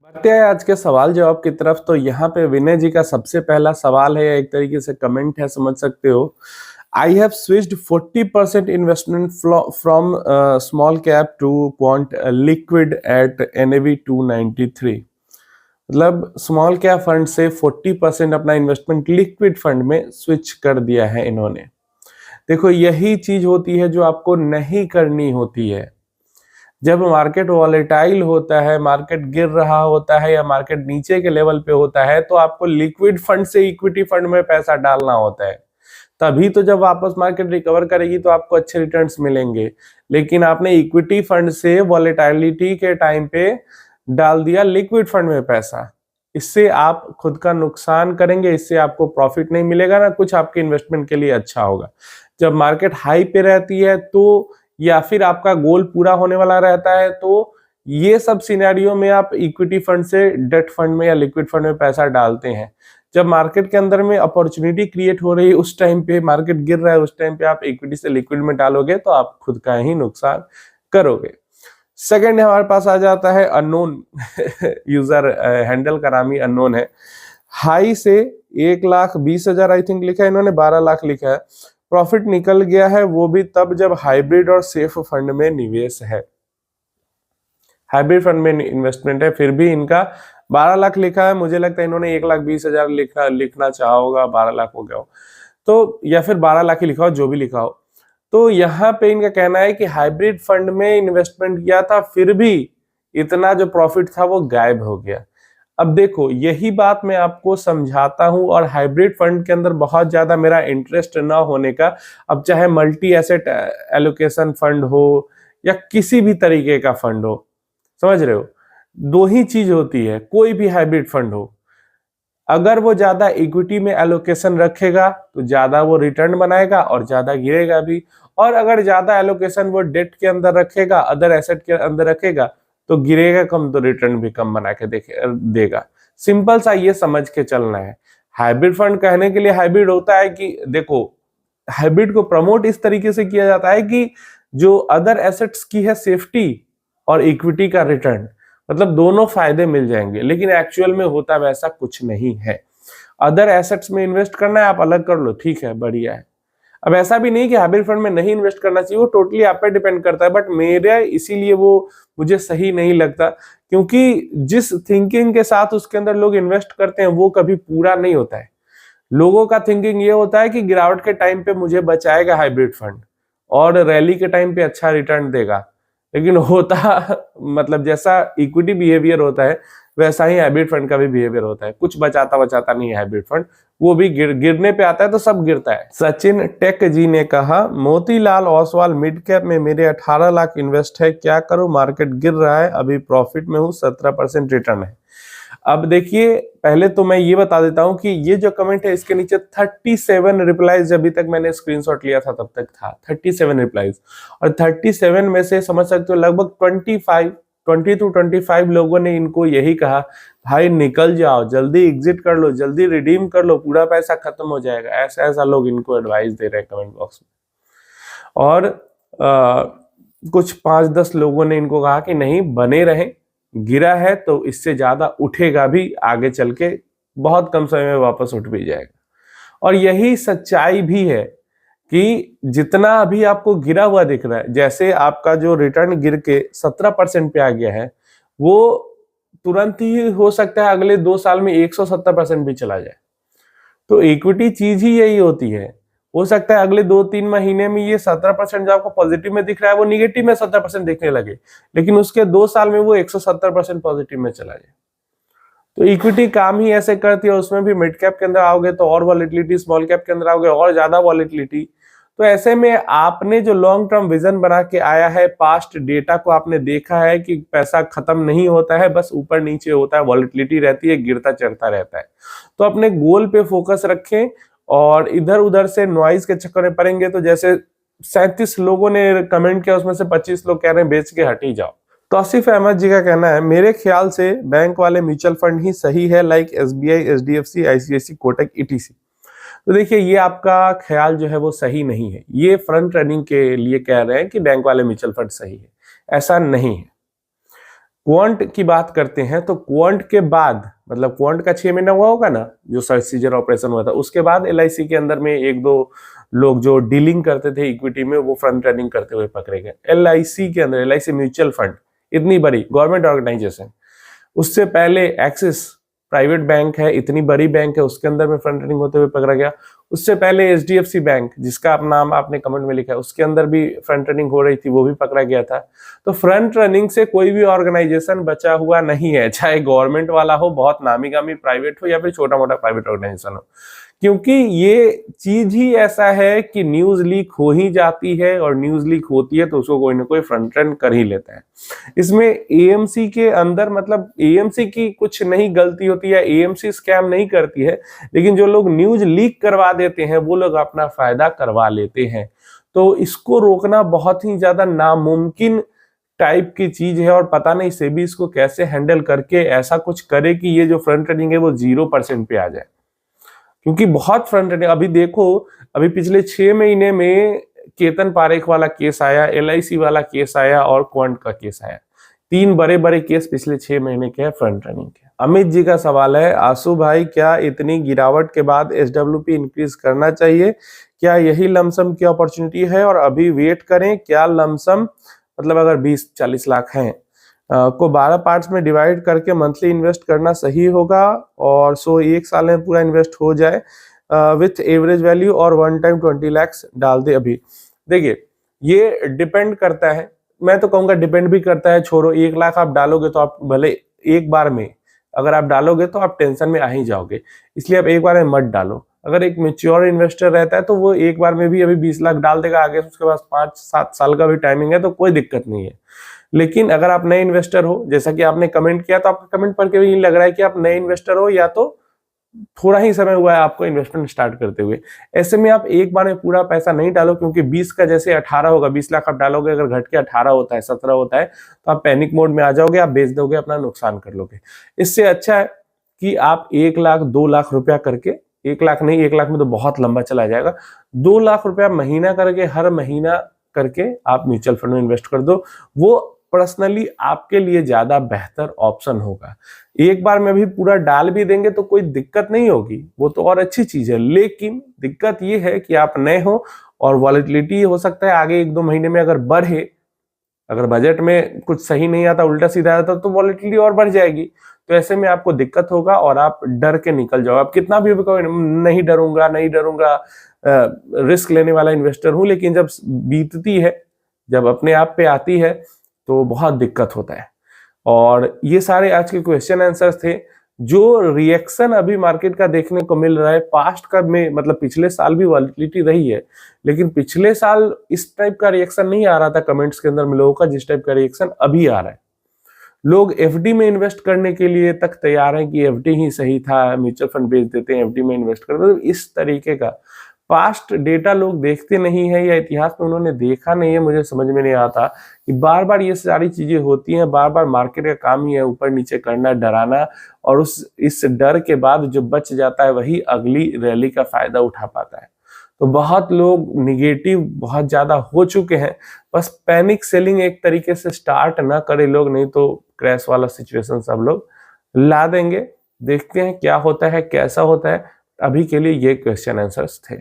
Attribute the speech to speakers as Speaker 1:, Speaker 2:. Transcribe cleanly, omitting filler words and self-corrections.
Speaker 1: बढ़ते हैं आज के सवाल जवाब की तरफ। तो यहाँ पे विनय जी का सबसे पहला सवाल है, या एक तरीके से कमेंट है, समझ सकते हो। I have switched 40% investment from small cap to quant liquid at NAV 293। मतलब स्मॉल कैप फंड से 40% अपना इन्वेस्टमेंट लिक्विड फंड में स्विच कर दिया है इन्होंने। देखो, यही चीज होती है जो आपको नहीं करनी होती है। जब मार्केट वॉलेटाइल होता है, मार्केट गिर रहा होता है या मार्केट नीचे के लेवल पे होता है, तो आपको लिक्विड फंड से इक्विटी फंड में पैसा डालना होता है। तभी तो जब वापस मार्केट रिकवर करेगी तो आपको अच्छे रिटर्न्स मिलेंगे। लेकिन आपने इक्विटी फंड से वॉलेटिलिटी के टाइम पे डाल दिया लिक्विड फंड में पैसा। इससे आप खुद का नुकसान करेंगे, इससे आपको प्रॉफिट नहीं मिलेगा, ना कुछ आपके इन्वेस्टमेंट के लिए अच्छा होगा। जब मार्केट हाई पे रहती है तो, या फिर आपका गोल पूरा होने वाला रहता है, तो ये सब सिनेरियो में आप इक्विटी फंड से डेट फंड में या लिक्विड फंड में पैसा डालते हैं। जब मार्केट के अंदर में अपॉर्चुनिटी क्रिएट हो रही है, उस टाइम पे मार्केट गिर रहा है, उस टाइम पे आप इक्विटी से लिक्विड में डालोगे तो आप खुद का ही नुकसान करोगे। सेकंड हमारे पास आ जाता है अननोन यूजर, हैंडल का नाम ही अननोन है। हाई से 1,20,000 आई थिंक लिखा है इन्होंने, 12 लाख लिखा है। प्रॉफिट निकल गया है, वो भी तब जब हाइब्रिड और सेफ फंड में निवेश है। हाइब्रिड फंड में इन्वेस्टमेंट है, फिर भी इनका 12 लाख लिखा है। मुझे लगता है इन्होंने 1,20,000 लिखना चाहा होगा, 12 लाख हो गया हो तो, या फिर 12 लाख ही लिखा हो, जो भी लिखा हो। तो यहाँ पे इनका कहना है कि हाइब्रिड फंड में इन्वेस्टमेंट किया था, फिर भी इतना जो प्रॉफिट था वो गायब हो गया। अब देखो, यही बात मैं आपको समझाता हूं, और हाइब्रिड फंड के अंदर बहुत ज्यादा मेरा इंटरेस्ट ना होने का, अब चाहे मल्टी एसेट एलोकेशन फंड हो या किसी भी तरीके का फंड हो, समझ रहे हो, दो ही चीज होती है। कोई भी हाइब्रिड फंड हो, अगर वो ज्यादा इक्विटी में एलोकेशन रखेगा तो ज्यादा वो रिटर्न बनाएगा और ज्यादा गिरेगा भी, और अगर ज्यादा एलोकेशन वो डेट के अंदर रखेगा, अदर एसेट के अंदर रखेगा, तो गिरेगा कम तो रिटर्न भी कम बना के देगा। सिंपल सा ये समझ के चलना है। हाइब्रिड फंड कहने के लिए हाइब्रिड होता है कि देखो, हाइब्रिड को प्रमोट इस तरीके से किया जाता है कि जो अदर एसेट्स की है सेफ्टी और इक्विटी का रिटर्न, मतलब दोनों फायदे मिल जाएंगे। लेकिन एक्चुअल में होता वैसा कुछ नहीं है। अदर एसेट्स में इन्वेस्ट करना है, आप अलग कर लो, ठीक है, बढ़िया है। अब ऐसा भी नहीं कि हाइब्रिड फंड में नहीं इन्वेस्ट करना चाहिए, वो टोटली आप पे डिपेंड करता है। बट मेरा इसीलिए वो मुझे सही नहीं लगता, क्योंकि जिस थिंकिंग के साथ उसके अंदर लोग इन्वेस्ट करते हैं वो कभी पूरा नहीं होता है। लोगों का थिंकिंग ये होता है कि गिरावट के टाइम पे मुझे बचाएगा हाइब्रिड फंड और रैली के टाइम पे अच्छा रिटर्न देगा। लेकिन होता मतलब जैसा इक्विटी बिहेवियर होता है वैसा ही हाइब्रिड फंड का भी बिहेवियर होता है। कुछ बचाता बचाता नहीं है हाइब्रिड फंड, वो भी गिरने पे आता है तो सब गिरता है। सचिन टेक जी ने कहा, मोतीलाल ओसवाल मिड कैप में मेरे 18 लाख इन्वेस्ट है, क्या करूं, मार्केट गिर रहा है, अभी प्रॉफिट में हूं, 17% रिटर्न है। अब देखिए, पहले तो मैं ये बता देता हूं कि ये जो कमेंट है इसके नीचे 37 रिप्लाईज अभी तक मैंने स्क्रीनशॉट लिया था तब तक था 37 रिप्लाईज, और 37 में से समझ सकते हो लगभग 20 to 25 लोगों ने इनको यही कहा, भाई निकल जाओ, जल्दी एग्जिट कर लो, जल्दी रिडीम कर लो, पूरा पैसा खत्म हो जाएगा। ऐसा ऐसा लोग इनको एडवाइस दे रहे हैं कमेंट बॉक्स में। और कुछ 5-10 लोगों ने इनको कहा कि नहीं, बने रहें, गिरा है तो इससे ज्यादा उठेगा भी आगे चल के, बहुत कम समय में वापस उठ भी जाएगा। और यही सच्चाई भी है कि जितना अभी आपको गिरा हुआ दिख रहा है, जैसे आपका जो रिटर्न गिर के 17% पे आ गया है, वो तुरंत ही हो सकता है अगले 2 साल में 170% भी चला जाए। तो इक्विटी चीज ही यही होती है। हो सकता है अगले 2-3 महीने में ये 17% जो आपको पॉजिटिव में दिख रहा है वो निगेटिव में 70% दिखने लगे, लेकिन उसके 2 साल में वो 170% पॉजिटिव में चला जाए। तो इक्विटी काम ही ऐसे करती है। उसमें भी मिड कैप के अंदर आओगे तो और वॉलेटिलिटी, स्मॉल कैप के अंदर आओगे और ज्यादा वॉलेटिलिटी। तो ऐसे में आपने जो लॉन्ग टर्म विजन बना के आया है, पास्ट डेटा को आपने देखा है कि पैसा खत्म नहीं होता है, बस ऊपर नीचे होता है, वॉलेटिलिटी रहती है, गिरता चढ़ता रहता है। तो अपने गोल पे फोकस रखें, और इधर उधर से नॉइज के चक्कर में पड़ेंगे तो जैसे 37 लोगों ने कमेंट किया, उसमें से 25 लोग कह रहे हैं बेच के हट ही जाओ। तौसीफ अहमद जी का कहना है, मेरे ख्याल से बैंक वाले म्यूचुअल फंड ही सही है, like SBI, HDFC, ICICI, Kotak, ETC। तो देखिए, ये आपका ख्याल जो है वो सही नहीं है। ये फ्रंट रनिंग के लिए कह रहे हैं कि बैंक वाले म्यूचुअल फंड सही है, ऐसा नहीं है। क्वांट की बात करते हैं तो क्वांट के बाद, मतलब क्वांट का 6 महीना हुआ होगा ना जो सीजर ऑपरेशन हुआ था, उसके बाद LIC के अंदर में एक दो लोग जो डीलिंग करते थे इक्विटी में वो फ्रंट रनिंग करते हुए पकड़े गए। LIC के अंदर, LIC म्यूचुअल फंड इतनी बड़ी गवर्नमेंट ऑर्गेनाइजेशन, उससे पहले एक्सिस प्राइवेट बैंक है, इतनी बड़ी बैंक है, उसके अंदर में फ्रंट रनिंग होते हुए पकड़ा गया। उससे पहले HDFC बैंक, जिसका आप नाम आपने कमेंट में लिखा है, उसके अंदर भी फ्रंट रनिंग हो रही थी, वो भी पकड़ा गया था। तो फ्रंट रनिंग से कोई भी ऑर्गेनाइजेशन बचा हुआ नहीं है, चाहे गवर्नमेंट वाला हो, बहुत नामी गामी प्राइवेट हो, या फिर छोटा मोटा प्राइवेट ऑर्गेनाइजेशन हो, क्योंकि ये चीज ही ऐसा है कि न्यूज लीक हो ही जाती है, और न्यूज लीक होती है तो उसको कोई ना कोई फ्रंट रन कर ही लेता है। इसमें AMC के अंदर, मतलब AMC की कुछ नहीं गलती होती है, AMC स्कैम नहीं करती है, लेकिन जो लोग न्यूज लीक करवा देते हैं वो लोग अपना फायदा करवा लेते हैं। तो इसको रोकना बहुत ही ज्यादा नामुमकिन टाइप की चीज है, और पता नहीं सेबी इसको कैसे हैंडल करके ऐसा कुछ करे कि ये जो फ्रंट रनिंग है वो 0% पे आ जाए, क्योंकि बहुत फ्रंट रनिंग। अभी देखो, अभी पिछले 6 महीने में केतन पारेख वाला केस आया, LIC वाला केस आया, और क्वांट का केस आया। 3 बड़े बड़े केस पिछले 6 महीने के हैं फ्रंट रनिंग के। अमित जी का सवाल है, आशु भाई क्या इतनी गिरावट के बाद SWP इंक्रीज करना चाहिए? क्या यही लमसम की अपॉर्चुनिटी है और अभी वेट करें? क्या लमसम मतलब अगर 20-40 लाख हैं को 12 पार्ट्स में डिवाइड करके मंथली इन्वेस्ट करना सही होगा, और सो 1 साल में पूरा इन्वेस्ट हो जाए विथ एवरेज वैल्यू, और 1 टाइम 20 लाख डाल दे अभी? देखिए, ये डिपेंड करता है, मैं तो कहूंगा डिपेंड भी करता है, छोड़ो 1 लाख आप डालोगे तो आप भले एक बार में, अगर आप डालोगे तो आप टेंशन में आ ही जाओगे, इसलिए आप एक बार में मत डालो। अगर एक मेच्योर इन्वेस्टर रहता है तो वो एक बार में भी अभी 20 लाख डाल देगा, आगे उसके पास 5-7 साल का भी टाइमिंग है, तो कोई दिक्कत नहीं है। लेकिन अगर आप नए इन्वेस्टर हो, जैसा कि आपने कमेंट किया, तो आपका कमेंट पढ़ के भी लग रहा है कि आप नए इन्वेस्टर हो, या तो थोड़ा ही समय हुआ है आपको इन्वेस्टमेंट स्टार्ट करते हुए। ऐसे में आप एक बार में पूरा पैसा नहीं डालो, क्योंकि 20 का जैसे 18 होगा, 20 लाख आप डालोगे, अगर घट के 18 होता है, 17 होता है, तो आप पैनिक मोड में आ जाओगे, आप बेच दोगे, अपना नुकसान कर लोगे। इससे अच्छा है कि आप 1 लाख 2 लाख रुपया करके, 1 लाख नहीं, 1 लाख में तो बहुत लंबा चला जाएगा, 2 लाख रुपया महीना करके, हर महीना करके आप म्यूचुअल फंड में इन्वेस्ट कर दो। वो पर्सनली आपके लिए ज्यादा बेहतर ऑप्शन होगा। एक बार में भी पूरा डाल भी देंगे तो कोई दिक्कत नहीं होगी, वो तो और अच्छी चीज है, लेकिन दिक्कत ये है कि आप नए हो और वॉलेटिलिटी हो सकता है आगे 1-2 महीने में अगर बढ़े, अगर बजट में कुछ सही नहीं आता, उल्टा सीधा आता, तो वॉलेटिलिटी और बढ़ जाएगी। तो ऐसे में आपको दिक्कत होगा और आप डर के निकल जाओ। आप कितना भी नहीं डरूंगा, नहीं डरूंगा, रिस्क लेने वाला इन्वेस्टर हूं, लेकिन जब बीतती है, जब अपने आप पे आती है, तो बहुत दिक्कत होता है। और ये सारे आज के क्वेश्चन आंसर्स थे। जो रिएक्शन अभी मार्केट का देखने को मिल रहा है, पास्ट का में मतलब पिछले साल भी वॉलेटिलिटी रही है, लेकिन पिछले साल इस टाइप का रिएक्शन नहीं आ रहा था कमेंट्स के अंदर में लोगों का, जिस टाइप का रिएक्शन अभी आ रहा है। लोग FD में इन्वेस्ट करने के लिए तक तैयार हैं कि FD ही सही था, म्यूचुअल फंड बेच देते हैं, FD में इन्वेस्ट करते हैं। तो इस तरीके का पास्ट डेटा लोग देखते नहीं है, या इतिहास में उन्होंने देखा नहीं है, मुझे समझ में नहीं आता कि बार बार ये सारी चीजें होती हैं। बार बार मार्केट का काम ही है ऊपर नीचे करना, डराना, और इस डर के बाद जो बच जाता है वही अगली रैली का फायदा उठा पाता है। तो बहुत लोग निगेटिव बहुत ज्यादा हो चुके हैं, बस पैनिक सेलिंग एक तरीके से स्टार्ट ना करे लोग, नहीं तो क्रैश वाला सिचुएशन सब लोग ला देंगे। देखते हैं क्या होता है, कैसा होता है। अभी के लिए ये क्वेश्चन आंसर्स थे।